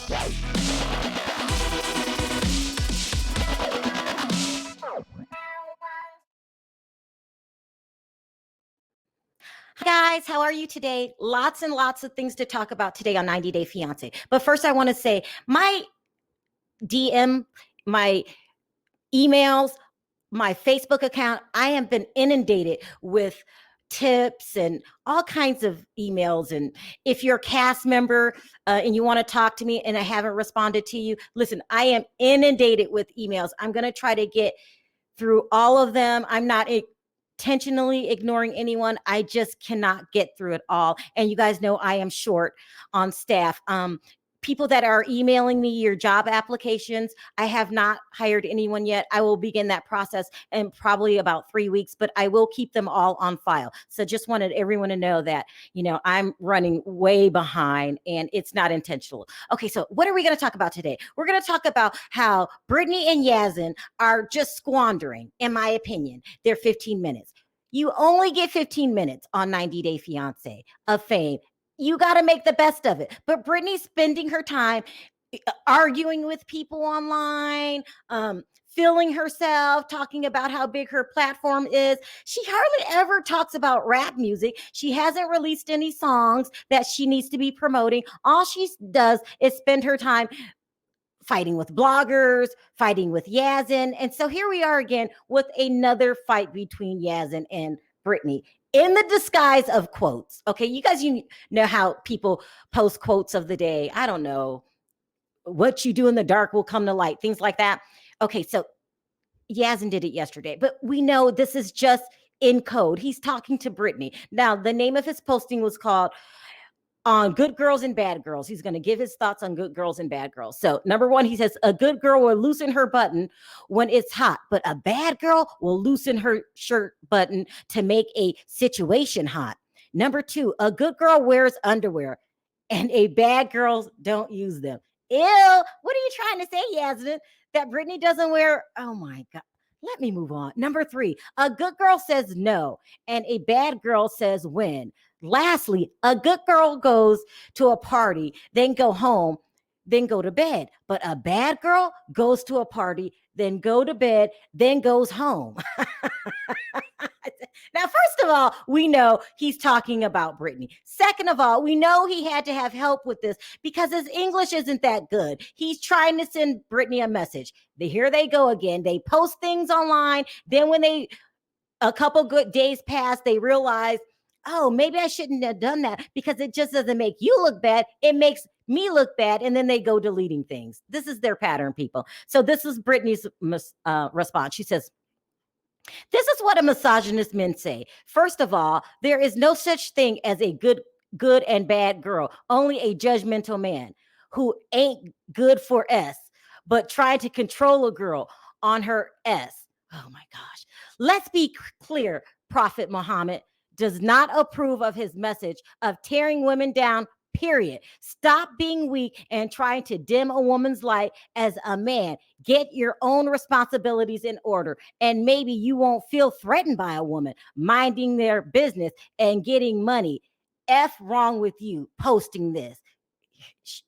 Hi guys, how are you today? Lots and lots of things to talk about today on 90 Day Fiance. But first, I want to say my DM, my emails, my Facebook account, I have been inundated with tips and all kinds of emails. And if you're a cast member and you want to talk to me and I haven't responded to you, listen, I am inundated with emails. I'm going to try to get through all of them. I'm not intentionally ignoring anyone. I just cannot get through it all. And you guys know I am short on staff. People that are emailing me your job applications, I have not hired anyone yet. I will begin that process in probably about 3 weeks, but I will keep them all on file. So just wanted everyone to know that, I'm running way behind and it's not intentional. Okay, so what are we going to talk about today? We're going to talk about how Brittany and Yazan are just squandering, in my opinion, their 15 minutes. You only get 15 minutes on 90 Day Fiance of fame. You got to make the best of it. But Brittany's spending her time arguing with people online, feeling herself, talking about how big her platform is. She hardly ever talks about rap music. She hasn't released any songs that she needs to be promoting. All she does is spend her time fighting with bloggers, fighting with Yazan. And so here we are again with another fight between Yazan and Brittany in the disguise of quotes. Okay, you know how people post quotes of the day. I don't know. What you do in the dark will come to light, things like that. Okay, so Yazan did it yesterday, but we know this is just in code. He's talking to Brittany. Now, the name of his posting was called on good girls and bad girls. He's going to give his thoughts on good girls and bad girls. So, number one, he says a good girl will loosen her button when it's hot, but a bad girl will loosen her shirt button to make a situation hot. Number two, a good girl wears underwear and a bad girl don't use them. Ew, what are you trying to say, Yasmin? That Brittany doesn't wear? Oh my God. Let me move on. Number three, a good girl says no, and a bad girl says when. Lastly, a good girl goes to a party, then go home, then go to bed. But a bad girl goes to a party, then go to bed, then goes home. Now, first of all, we know he's talking about Brittany. Second of all, we know he had to have help with this because his English isn't that good. He's trying to send Brittany a message. Here they go again. They post things online. Then when a couple good days pass, they realize, oh, maybe I shouldn't have done that because it just doesn't make you look bad. It makes me look bad. And then they go deleting things. This is their pattern, people. So this is Brittany's response. She says, this is what a misogynist men say. First of all, there is no such thing as a good and bad girl, only a judgmental man who ain't good for S, but trying to control a girl on her S. Oh my gosh. Let's be clear. Prophet Muhammad does not approve of his message of tearing women down, period. Stop being weak and trying to dim a woman's light as a man. Get your own responsibilities in order, and maybe you won't feel threatened by a woman minding their business and getting money. F wrong with you posting this.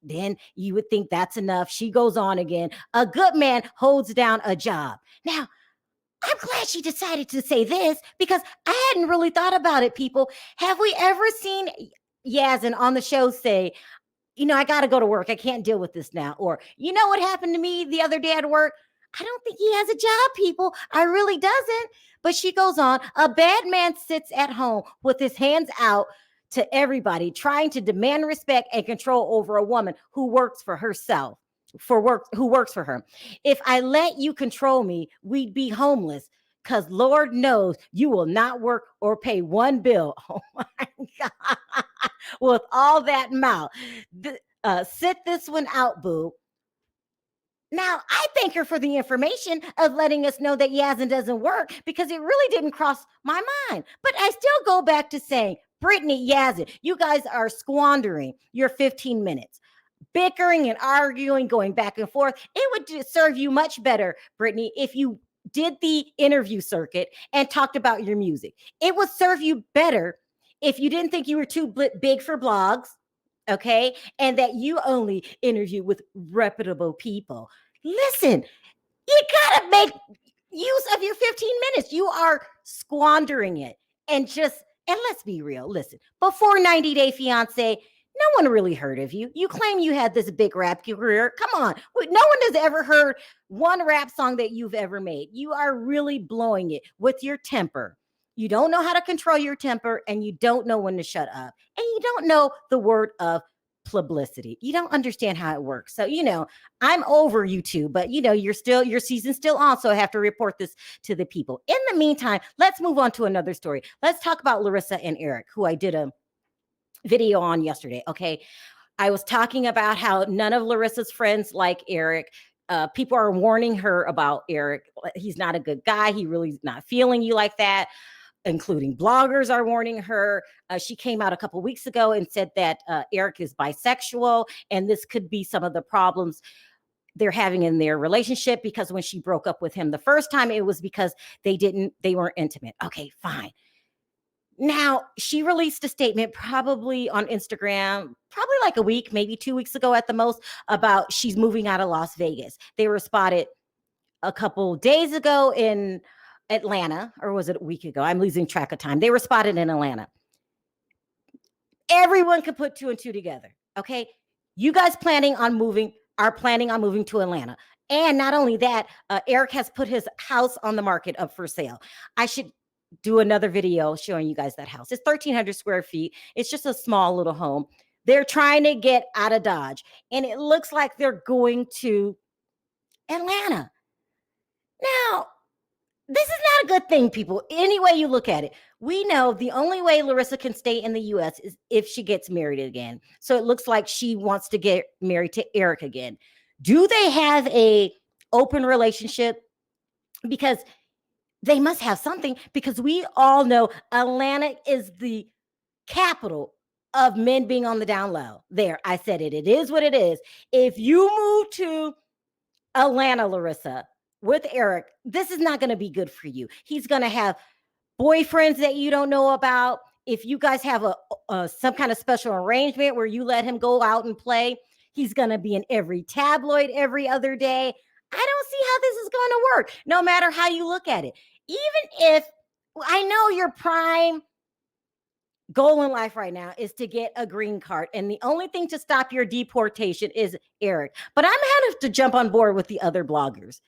Then you would think that's enough. She goes on again. A good man holds down a job. Now, I'm glad she decided to say this because I hadn't really thought about it, people. Have we ever seen Yazan on the show say, I got to go to work. I can't deal with this now. Or, you know what happened to me the other day at work? I don't think he has a job, people. I really doesn't. But she goes on, a bad man sits at home with his hands out to everybody, trying to demand respect and control over a woman who works for herself. Who works for her. If I let you control me, we'd be homeless because Lord knows you will not work or pay one bill. Oh my God. With all that mouth. Sit this one out, boo. Now, I thank her for the information of letting us know that Yazan doesn't work because it really didn't cross my mind. But I still go back to saying, Brittany, Yazan, you guys are squandering your 15 minutes. Bickering and arguing, going back and forth. It would serve you much better, Brittany, if you did the interview circuit and talked about your music. It would serve you better if you didn't think you were too big for blogs. okay? And that you only interview with reputable people. Listen, you gotta make use of your 15 minutes. You are squandering it. And let's be real. Listen, before 90 Day Fiance, no one really heard of you. You claim you had this big rap career. Come on. No one has ever heard one rap song that you've ever made. You are really blowing it with your temper. You don't know how to control your temper, and you don't know when to shut up. And you don't know the word of publicity. You don't understand how it works. So, I'm over you two, but your season's still on. So I have to report this to the people. In the meantime, let's move on to another story. Let's talk about Larissa and Eric, who I did a video on yesterday. Okay. I was talking about how none of Larissa's friends like Eric. People are warning her about Eric. He's not a good guy. He really's not feeling you like that, including bloggers are warning her. She came out a couple weeks ago and said that Eric is bisexual, and this could be some of the problems they're having in their relationship, because when she broke up with him the first time, it was because they weren't intimate. Okay, fine. Now, she released a statement probably on Instagram, probably like a week, maybe 2 weeks ago at the most, about she's moving out of Las Vegas. They were spotted a couple days ago in Atlanta, or was it a week ago? I'm losing track of time. They were spotted in Atlanta. Everyone could put two and two together. Okay. You guys are planning on moving to Atlanta. And not only that, Eric has put his house on the market up for sale. I should do another video showing you guys that house. It's 1,300 square feet. It's just a small little home. They're trying to get out of Dodge, and it looks like they're going to Atlanta. Now, this is not a good thing, people. Any way you look at it, we know the only way Larissa can stay in the U.S. is if she gets married again. So it looks like she wants to get married to Eric again. Do they have a open relationship? Because they must have something, because we all know Atlanta is the capital of men being on the down low. There, I said it. It is what it is. If you move to Atlanta, Larissa, with Eric, this is not going to be good for you. He's going to have boyfriends that you don't know about. If you guys have some kind of special arrangement where you let him go out and play, he's going to be in every tabloid every other day. I don't see how this is going to work, no matter how you look at it. Even if I know your prime goal in life right now is to get a green card, and the only thing to stop your deportation is Eric. But I'm going to jump on board with the other bloggers.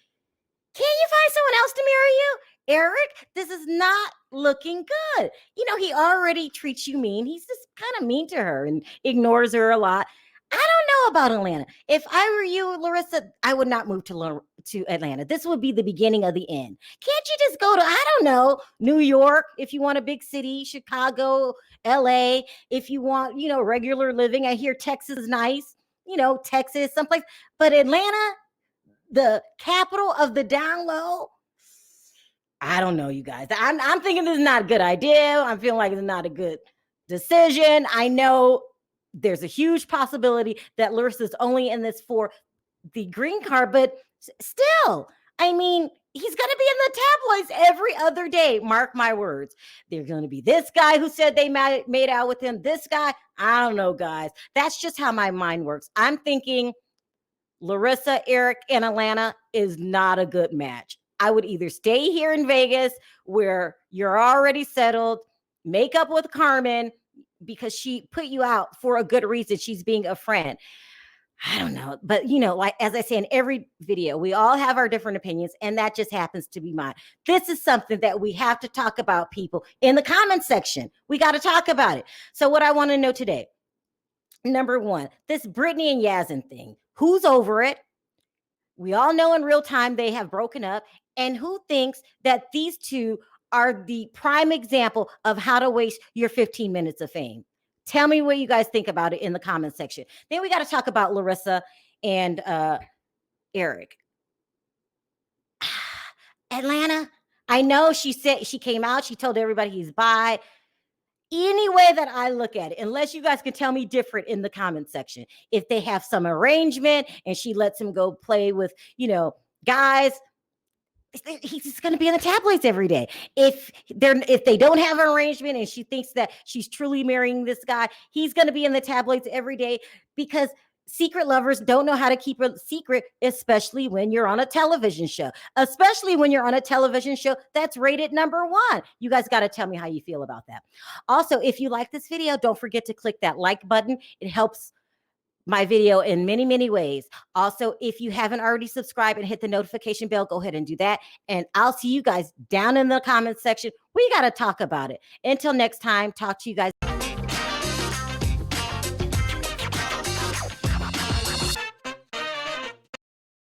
Can you find someone else to marry you? Eric, this is not looking good. He already treats you mean. He's just kind of mean to her and ignores her a lot. I don't know about Atlanta. If I were you, Larissa, I would not move to Atlanta. This would be the beginning of the end. Can't you just go to, I don't know, New York, if you want a big city, Chicago, LA, if you want, regular living. I hear Texas is nice, Texas, someplace. But Atlanta, the capital of the down low, I don't know, you guys. I'm thinking this is not a good idea. I'm feeling like it's not a good decision. I know there's a huge possibility that Larissa's only in this for the green card, but still, I mean, he's going to be in the tabloids every other day. Mark my words. There's going to be this guy who said they made out with him. This guy, I don't know, guys. That's just how my mind works. I'm thinking Larissa, Eric, and Atlanta is not a good match. I would either stay here in Vegas where you're already settled, make up with Carmen because she put you out for a good reason. She's being a friend. I don't know. But, like, as I say in every video, we all have our different opinions, and that just happens to be mine. This is something that we have to talk about, people, in the comment section. We got to talk about it. So what I want to know today, number one, this Brittany and Yazan thing, who's over it? We all know in real time they have broken up. And who thinks that these two are the prime example of how to waste your 15 minutes of fame? Tell me what you guys think about it in the comment section. Then we got to talk about Larissa and Eric. Atlanta, I know she said she came out. She told everybody he's bi. Any way that I look at it, unless you guys can tell me different in the comment section, if they have some arrangement and she lets him go play with, guys, he's going to be in the tabloids every day. If they don't have an arrangement and she thinks that she's truly marrying this guy, he's going to be in the tabloids every day, because secret lovers don't know how to keep a secret, especially when you're on a television show, that's rated #1. You guys got to tell me how you feel about that. Also, if you like this video, don't forget to click that like button. It helps my video in many, many ways. Also, if you haven't already subscribed and hit the notification bell, go ahead and do that. And I'll see you guys down in the comments section. We got to talk about it. Until next time, talk to you guys.